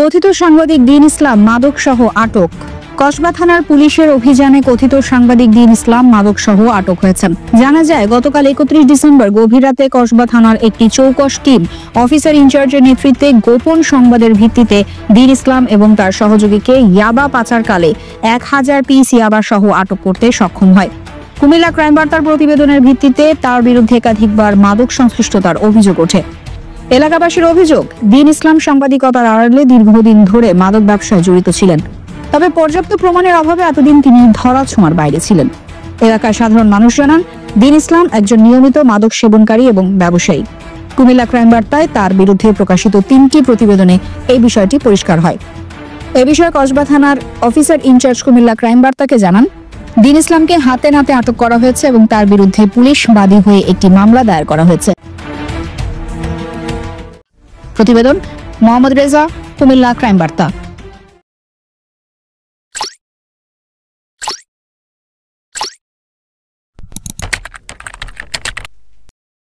কথিত সাংবাদিক দিন ইসলাম মাদক সহ আটক। কসবা থানার পুলিশের অভিযানে কথিত সাংবাদিক দিন ইসলাম মাদক সহ আটক হয়েছেন। জানা যায়, গতকাল 31 ডিসেম্বর গভীর রাতে কসবা থানার একটি চৌকস টিম অফিসার ইনচার্জের নেতৃত্বে গোপন সংবাদের ভিত্তিতে দিন ইসলাম এবং তার সহযোগীকে ইয়াবা পাচারকালে 1000 পিস ইয়াবা সহ আটক করতে সক্ষম হয়। কুমিল্লা ক্রাইম বার্তার প্রতিবেদনের ভিত্তিতে তার বিরুদ্ধে একাধিকবার মাদক সংশ্লিষ্টতার অভিযোগ ওঠে। এলাকাবাসীর অভিযোগ, দিন ইসলাম সাংবাদিকতার আড়ালে দীর্ঘদিন ধরে মাদক ব্যবসায় জড়িত ছিলেন। তবে পর্যাপ্ত প্রমাণের অভাবে এতদিন তিনি ধরাছোঁয়ার বাইরে ছিলেন। এলাকার সাধারণ মানুষ জানান, দিন ইসলাম একজন নিয়মিত মাদক সেবনকারী এবং ব্যবসায়ী। কুমিল্লা ক্রাইম বার্তায় তার বিরুদ্ধে প্রকাশিত 3টি প্রতিবেদনে এই বিষয়টি পরিষ্কার হয়। এ বিষয়ে কসবা থানার অফিসার ইনচার্জ কুমিল্লা ক্রাইম বার্তাকে জানান, দিন ইসলামকে হাতে নাতে আটক করা হয়েছে এবং তার বিরুদ্ধে পুলিশ বাদী হয়ে একটি মামলা দায়ের করা হয়েছে। প্রতিবেদন মোহাম্মদ রেজা, কুমিল্লা ক্রাইম বার্তা।